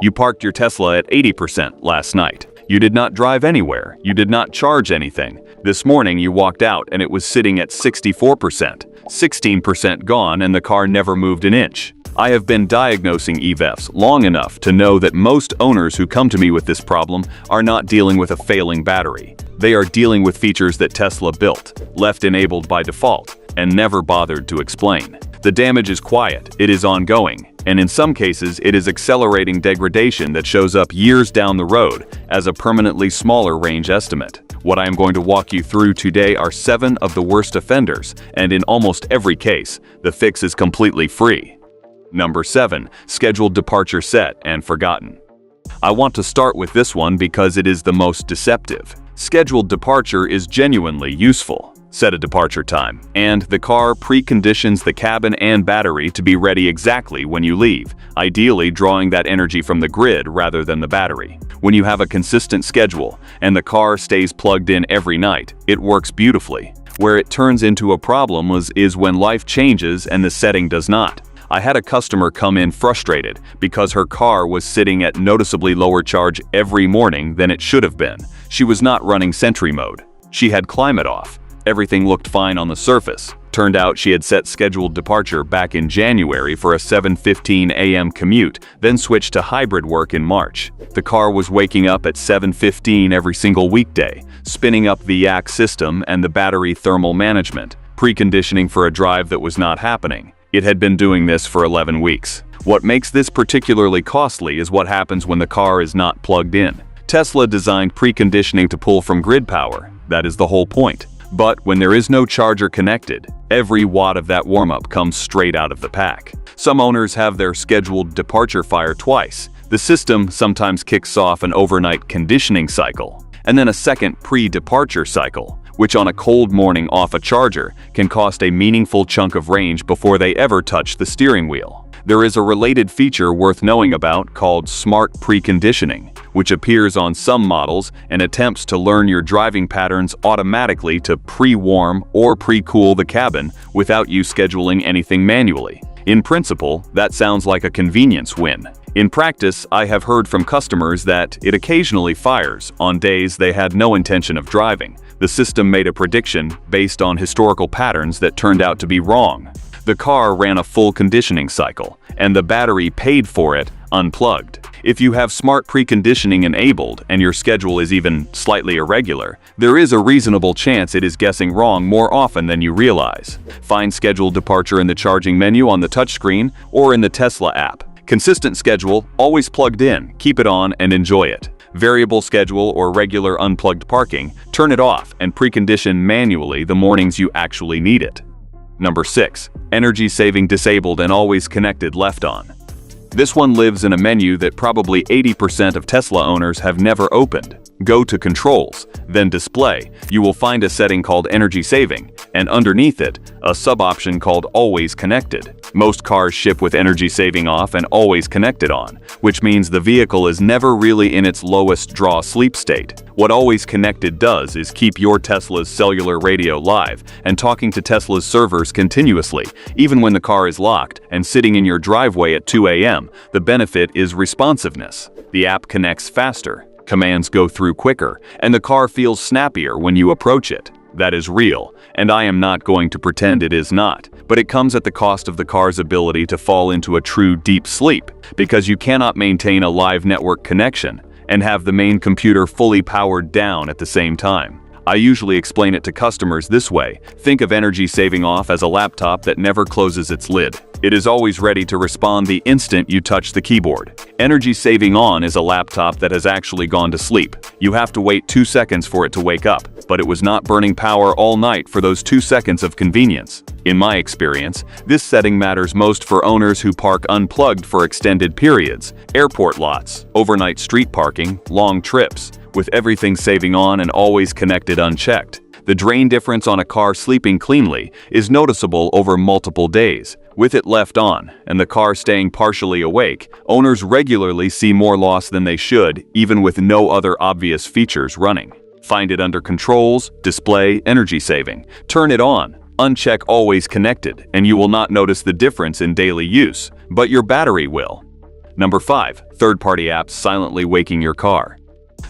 You parked your Tesla at 80% last night. You did not drive anywhere. You did not charge anything. This morning you walked out and it was sitting at 64%. 16% gone and the car never moved an inch. I have been diagnosing EVs long enough to know that most owners who come to me with this problem are not dealing with a failing battery. They are dealing with features that Tesla built, left enabled by default, and never bothered to explain. The damage is quiet, it is ongoing, and in some cases it is accelerating degradation that shows up years down the road as a permanently smaller range estimate. What I am going to walk you through today are 7 of the worst offenders, and in almost every case, the fix is completely free. Number 7. Scheduled departure set and forgotten. I want to start with this one because it is the most deceptive. Scheduled departure is genuinely useful. Set a departure time, and the car preconditions the cabin and battery to be ready exactly when you leave, ideally drawing that energy from the grid rather than the battery. When you have a consistent schedule, and the car stays plugged in every night, it works beautifully. Where it turns into a problem is when life changes and the setting does not. I had a customer come in frustrated because her car was sitting at noticeably lower charge every morning than it should have been. She was not running Sentry mode. She had climate off. Everything looked fine on the surface. Turned out she had set scheduled departure back in January for a 7:15 a.m. commute, then switched to hybrid work in March. The car was waking up at 7:15 every single weekday, spinning up the yak system and the battery thermal management, preconditioning for a drive that was not happening. It had been doing this for 11 weeks. What makes this particularly costly is what happens when the car is not plugged in. Tesla designed preconditioning to pull from grid power. That is the whole point. But when there is no charger connected, every watt of that warm-up comes straight out of the pack. Some owners have their scheduled departure fire twice. The system sometimes kicks off an overnight conditioning cycle, and then a second pre-departure cycle, which on a cold morning off a charger can cost a meaningful chunk of range before they ever touch the steering wheel. There is a related feature worth knowing about called smart preconditioning, which appears on some models and attempts to learn your driving patterns automatically to pre-warm or pre-cool the cabin without you scheduling anything manually. In principle, that sounds like a convenience win. In practice, I have heard from customers that it occasionally fires on days they had no intention of driving. The system made a prediction based on historical patterns that turned out to be wrong. The car ran a full conditioning cycle, and the battery paid for it unplugged. If you have smart preconditioning enabled and your schedule is even slightly irregular, there is a reasonable chance it is guessing wrong more often than you realize. Find scheduled departure in the charging menu on the touchscreen or in the Tesla app. Consistent schedule, always plugged in, keep it on and enjoy it. Variable schedule or regular unplugged parking, turn it off and precondition manually the mornings you actually need it. Number 6. Energy saving disabled and always connected left on. This one lives in a menu that probably 80% of Tesla owners have never opened. Go to Controls, then Display. You will find a setting called Energy Saving, and underneath it, a sub-option called Always Connected. Most cars ship with Energy Saving off and Always Connected on, which means the vehicle is never really in its lowest draw sleep state. What Always Connected does is keep your Tesla's cellular radio live and talking to Tesla's servers continuously, even when the car is locked and sitting in your driveway at 2 a.m. The benefit is responsiveness. The app connects faster, commands go through quicker, and the car feels snappier when you approach it. That is real, and I am not going to pretend it is not, but it comes at the cost of the car's ability to fall into a true deep sleep, because you cannot maintain a live network connection and have the main computer fully powered down at the same time. I usually explain it to customers this way. Think of Energy Saving off as a laptop that never closes its lid. It is always ready to respond the instant you touch the keyboard. Energy Saving on is a laptop that has actually gone to sleep. You have to wait 2 seconds for it to wake up, but it was not burning power all night for those 2 seconds of convenience. In my experience, this setting matters most for owners who park unplugged for extended periods, airport lots, overnight street parking, long trips, with everything saving on and always connected unchecked. The drain difference on a car sleeping cleanly is noticeable over multiple days. With it left on, and the car staying partially awake, owners regularly see more loss than they should, even with no other obvious features running. Find it under Controls, Display, Energy Saving. Turn it on. Uncheck Always Connected, and you will not notice the difference in daily use, but your battery will. Number 5. Third-party apps silently waking your car.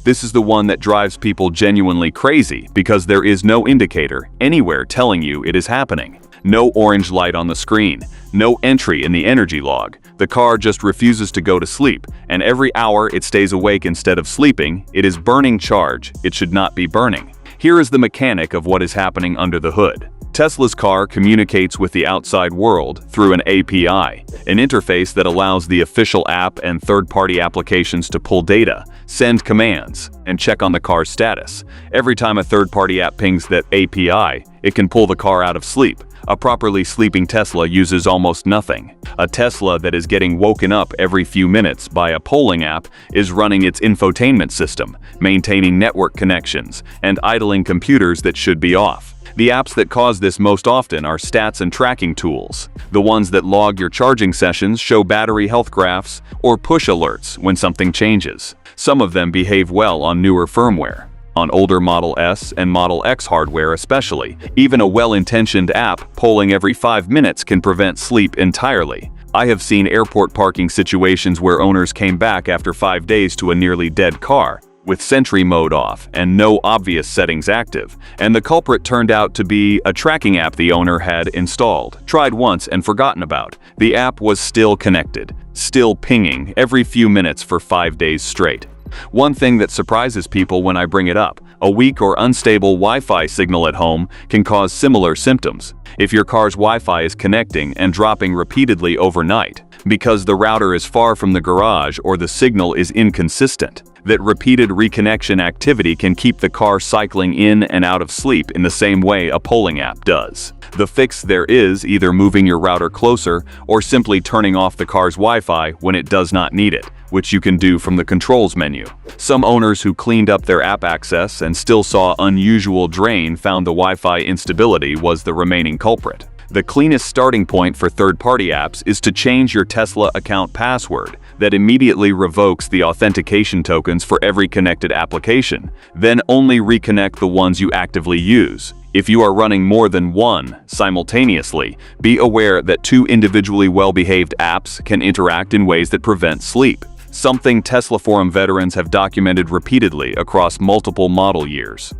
This is the one that drives people genuinely crazy because there is no indicator anywhere telling you it is happening. No orange light on the screen, no entry in the energy log. The car just refuses to go to sleep, and every hour it stays awake instead of sleeping, it is burning charge it should not be burning. Here is the mechanic of what is happening under the hood. Tesla's car communicates with the outside world through an API, an interface that allows the official app and third-party applications to pull data, send commands, and check on the car's status. Every time a third-party app pings that API, it can pull the car out of sleep. A properly sleeping Tesla uses almost nothing. A Tesla that is getting woken up every few minutes by a polling app is running its infotainment system, maintaining network connections, and idling computers that should be off. The apps that cause this most often are stats and tracking tools. The ones that log your charging sessions, show battery health graphs, or push alerts when something changes. Some of them behave well on newer firmware. On older Model S and Model X hardware especially, even a well-intentioned app polling every 5 minutes can prevent sleep entirely. I have seen airport parking situations where owners came back after 5 days to a nearly dead car, with Sentry mode off and no obvious settings active, and the culprit turned out to be a tracking app the owner had installed, tried once and forgotten about. The app was still connected, still pinging every few minutes for 5 days straight. One thing that surprises people when I bring it up, a weak or unstable Wi-Fi signal at home can cause similar symptoms. If your car's Wi-Fi is connecting and dropping repeatedly overnight, because the router is far from the garage or the signal is inconsistent, that repeated reconnection activity can keep the car cycling in and out of sleep in the same way a polling app does. The fix there is either moving your router closer or simply turning off the car's Wi-Fi when it does not need it, which you can do from the controls menu. Some owners who cleaned up their app access and still saw unusual drain found the Wi-Fi instability was the remaining culprit. The cleanest starting point for third-party apps is to change your Tesla account password that immediately revokes the authentication tokens for every connected application. Then only reconnect the ones you actively use. If you are running more than one simultaneously, be aware that 2 individually well-behaved apps can interact in ways that prevent sleep. Something Tesla forum veterans have documented repeatedly across multiple model years.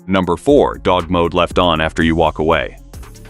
Number 4. Dog mode left on after you walk away.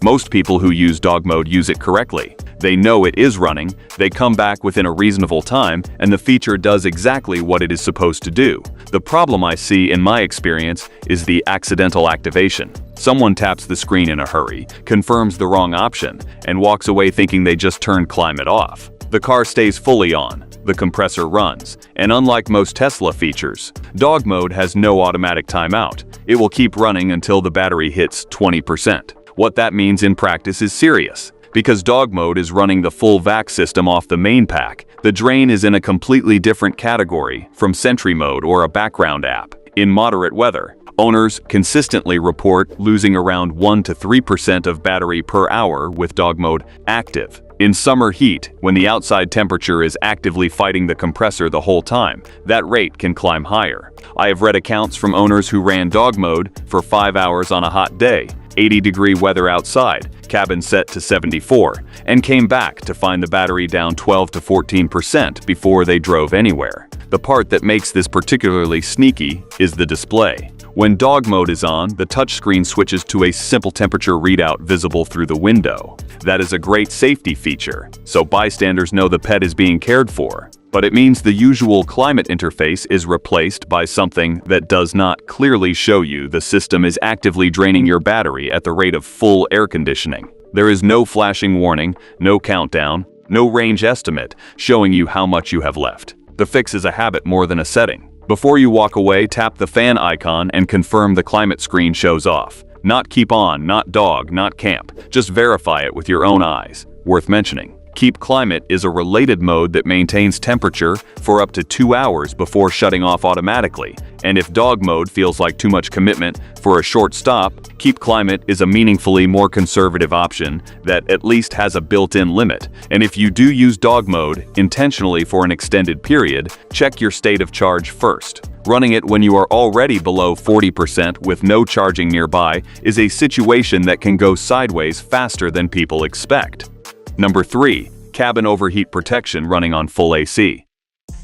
Most people who use dog mode use it correctly. They know it is running, they come back within a reasonable time, and the feature does exactly what it is supposed to do. The problem I see in my experience is the accidental activation. Someone taps the screen in a hurry, confirms the wrong option, and walks away thinking they just turned climate off. The car stays fully on, the compressor runs, and unlike most Tesla features, dog mode has no automatic timeout. It will keep running until the battery hits 20%. What that means in practice is serious. Because dog mode is running the full vac system off the main pack, the drain is in a completely different category from Sentry mode or a background app. In moderate weather, owners consistently report losing around 1 to 3% of battery per hour with dog mode active. In summer heat, when the outside temperature is actively fighting the compressor the whole time, that rate can climb higher. I have read accounts from owners who ran dog mode for 5 hours on a hot day, 80-degree weather outside, cabin set to 74, and came back to find the battery down 12 to 14% before they drove anywhere. The part that makes this particularly sneaky is the display. When dog mode is on, the touchscreen switches to a simple temperature readout visible through the window. That is a great safety feature, so bystanders know the pet is being cared for. But it means the usual climate interface is replaced by something that does not clearly show you the system is actively draining your battery at the rate of full air conditioning. There is no flashing warning, no countdown, no range estimate showing you how much you have left. The fix is a habit more than a setting. Before you walk away, tap the fan icon and confirm the climate screen shows off. Not keep on, not dog, not camp. Just verify it with your own eyes. Worth mentioning. Keep Climate is a related mode that maintains temperature for up to 2 hours before shutting off automatically. And if dog mode feels like too much commitment for a short stop, Keep Climate is a meaningfully more conservative option that at least has a built-in limit. And if you do use dog mode intentionally for an extended period, check your state of charge first. Running it when you are already below 40% with no charging nearby is a situation that can go sideways faster than people expect. Number 3. cabin overheat protection running on full AC.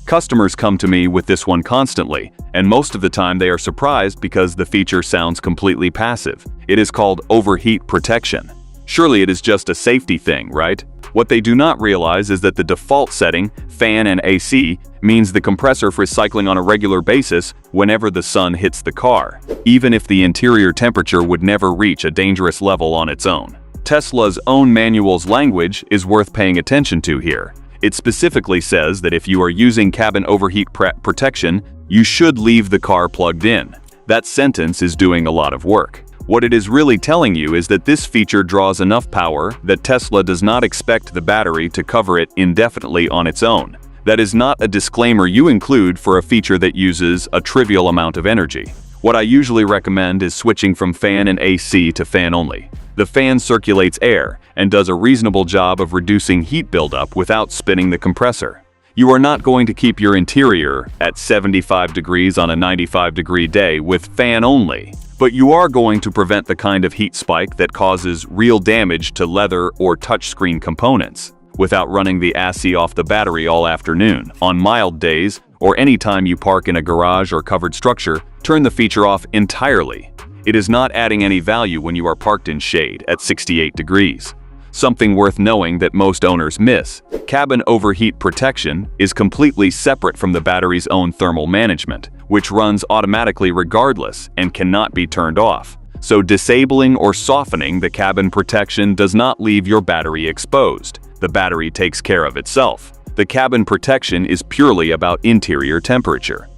Customers come to me with this one constantly, and most of the time they are surprised because the feature sounds completely passive. It is called overheat protection. Surely it is just a safety thing, right? What they do not realize is that the default setting, fan and AC, means the compressor for cycling on a regular basis whenever the sun hits the car, even if the interior temperature would never reach a dangerous level on its own. Tesla's own manual's language is worth paying attention to here. It specifically says that if you are using cabin overheat protection, you should leave the car plugged in. That sentence is doing a lot of work. What it is really telling you is that this feature draws enough power that Tesla does not expect the battery to cover it indefinitely on its own. That is not a disclaimer you include for a feature that uses a trivial amount of energy. What I usually recommend is switching from fan and AC to fan only. The fan circulates air and does a reasonable job of reducing heat buildup without spinning the compressor. You are not going to keep your interior at 75 degrees on a 95-degree day with fan only, but you are going to prevent the kind of heat spike that causes real damage to leather or touchscreen components without running the AC off the battery all afternoon. On mild days, or any time you park in a garage or covered structure, turn the feature off entirely. It is not adding any value when you are parked in shade at 68 degrees. Something worth knowing that most owners miss: cabin overheat protection is completely separate from the battery's own thermal management, which runs automatically regardless and cannot be turned off. So disabling or softening the cabin protection does not leave your battery exposed. The battery takes care of itself. The cabin protection is purely about interior temperature.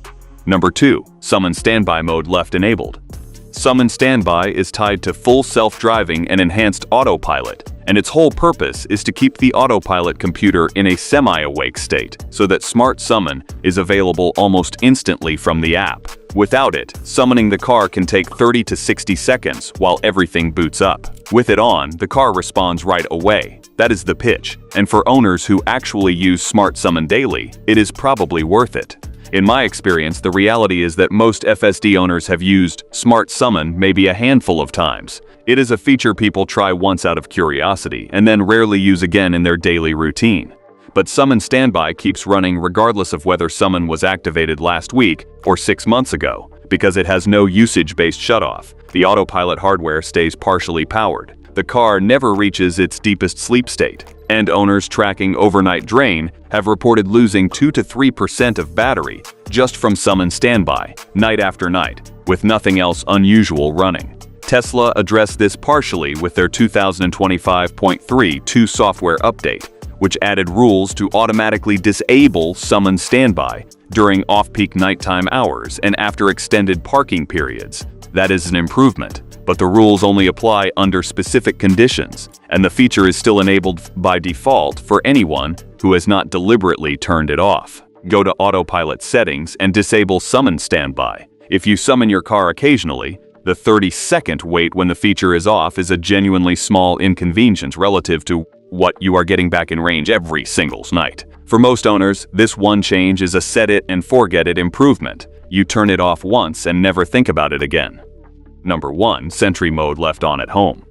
Number 2. Summon Standby Mode left enabled. Summon Standby is tied to full self-driving and enhanced autopilot, and its whole purpose is to keep the autopilot computer in a semi-awake state so that Smart Summon is available almost instantly from the app. Without it, summoning the car can take 30 to 60 seconds while everything boots up. With it on, the car responds right away. That is the pitch, and for owners who actually use Smart Summon daily, it is probably worth it. In my experience, the reality is that most FSD owners have used Smart Summon maybe a handful of times. It is a feature people try once out of curiosity and then rarely use again in their daily routine. But Summon Standby keeps running regardless of whether Summon was activated last week or 6 months ago, because it has no usage-based shutoff. The autopilot hardware stays partially powered. The car never reaches its deepest sleep state, and owners tracking overnight drain have reported losing 2 to 3% of battery just from Summon Standby, night after night, with nothing else unusual running. Tesla addressed this partially with their 2025.3.2 software update, which added rules to automatically disable Summon Standby during off-peak nighttime hours and after extended parking periods. That is an improvement, but the rules only apply under specific conditions, and the feature is still enabled by default for anyone who has not deliberately turned it off. Go to Autopilot Settings and disable Summon Standby. If you summon your car occasionally, the 30-second wait when the feature is off is a genuinely small inconvenience relative to what you are getting back in range every single night. For most owners, this one change is a set-it-and-forget-it improvement. You turn it off once and never think about it again. Number 1. Sentry Mode left on at home.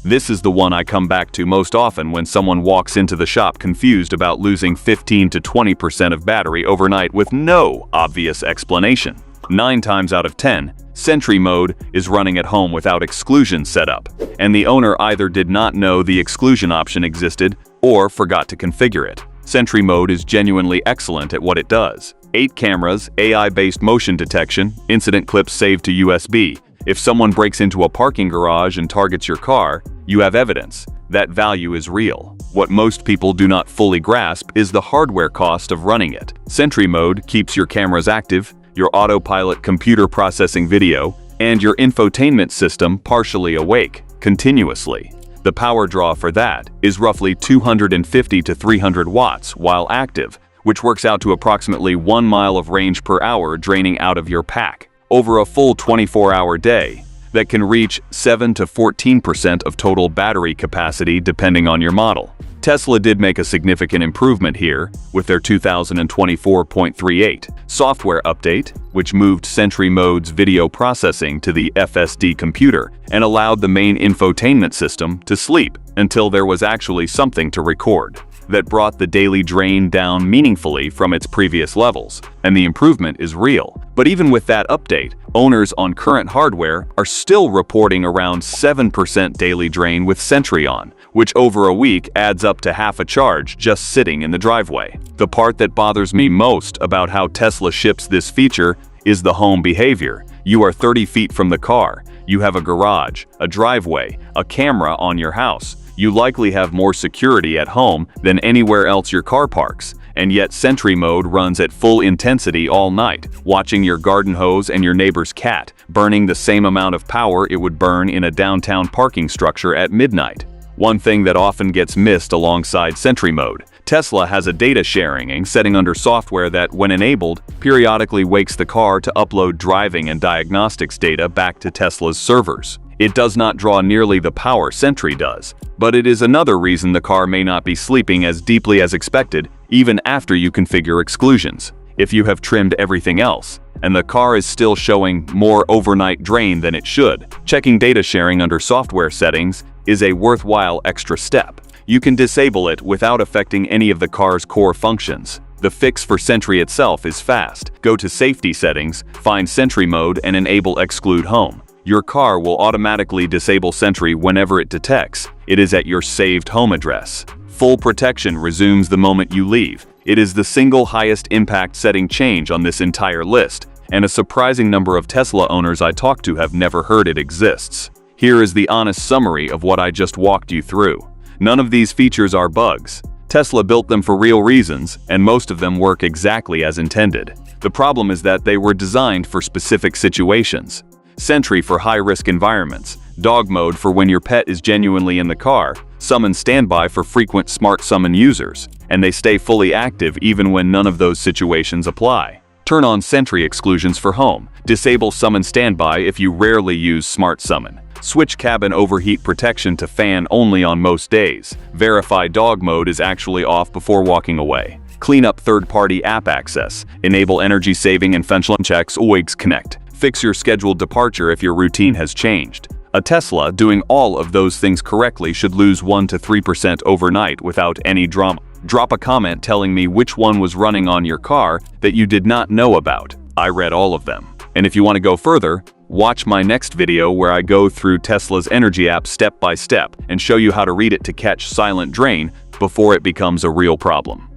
This is the one I come back to most often when someone walks into the shop confused about losing 15 to 20% of battery overnight with no obvious explanation. 9 times out of 10, Sentry Mode is running at home without exclusion set up, and the owner either did not know the exclusion option existed or forgot to configure it. Sentry Mode is genuinely excellent at what it does. 8 cameras, AI-based motion detection, incident clips saved to USB. If someone breaks into a parking garage and targets your car, you have evidence. That value is real. What most people do not fully grasp is the hardware cost of running it. Sentry Mode keeps your cameras active, your autopilot computer processing video, and your infotainment system partially awake, continuously. The power draw for that is roughly 250 to 300 watts while active, which works out to approximately 1 mile of range per hour draining out of your pack over a full 24-hour day. That can reach 7 to 14% of total battery capacity depending on your model. Tesla did make a significant improvement here with their 2024.38 software update, which moved Sentry Mode's video processing to the FSD computer and allowed the main infotainment system to sleep until there was actually something to record. that brought the daily drain down meaningfully from its previous levels, and the improvement is real. But even with that update, owners on current hardware are still reporting around 7% daily drain with Sentry on, which over a week adds up to half a charge just sitting in the driveway. The part that bothers me most about how Tesla ships this feature is the home behavior. You are 30 feet from the car. You have a garage, a driveway, a camera on your house. You likely have more security at home than anywhere else your car parks. And yet Sentry mode runs at full intensity all night, watching your garden hose and your neighbor's cat, burning the same amount of power it would burn in a downtown parking structure at midnight. One thing that often gets missed alongside Sentry mode: Tesla has a data sharing setting under software that, when enabled, periodically wakes the car to upload driving and diagnostics data back to Tesla's servers. It does not draw nearly the power Sentry does, but it is another reason the car may not be sleeping as deeply as expected, even after you configure exclusions. If you have trimmed everything else, and the car is still showing more overnight drain than it should, checking data sharing under software settings is a worthwhile extra step. You can disable it without affecting any of the car's core functions. The fix for Sentry itself is fast. Go to Safety Settings, find Sentry mode and enable Exclude Home. Your car will automatically disable Sentry whenever it detects it is at your saved home address. Full protection resumes the moment you leave. It is the single highest impact setting change on this entire list, and a surprising number of Tesla owners I talked to have never heard it exists. Here is the honest summary of what I just walked you through. None of these features are bugs. Tesla built them for real reasons, and most of them work exactly as intended. The problem is that they were designed for specific situations. Sentry for high-risk environments, dog mode for when your pet is genuinely in the car, summon standby for frequent smart summon users, and they stay fully active even when none of those situations apply. Turn on Sentry exclusions for home, disable summon standby if you rarely use smart summon. Switch cabin overheat protection to fan only on most days. Verify dog mode is actually off before walking away. Clean up third-party app access. Enable energy saving and function checks always connect. Fix your scheduled departure if your routine has changed. A Tesla doing all of those things correctly should lose 1 to 3% overnight without any drama. Drop a comment telling me which one was running on your car that you did not know about. I read all of them. And if you want to go further, watch my next video where I go through Tesla's energy app step by step and show you how to read it to catch silent drain before it becomes a real problem.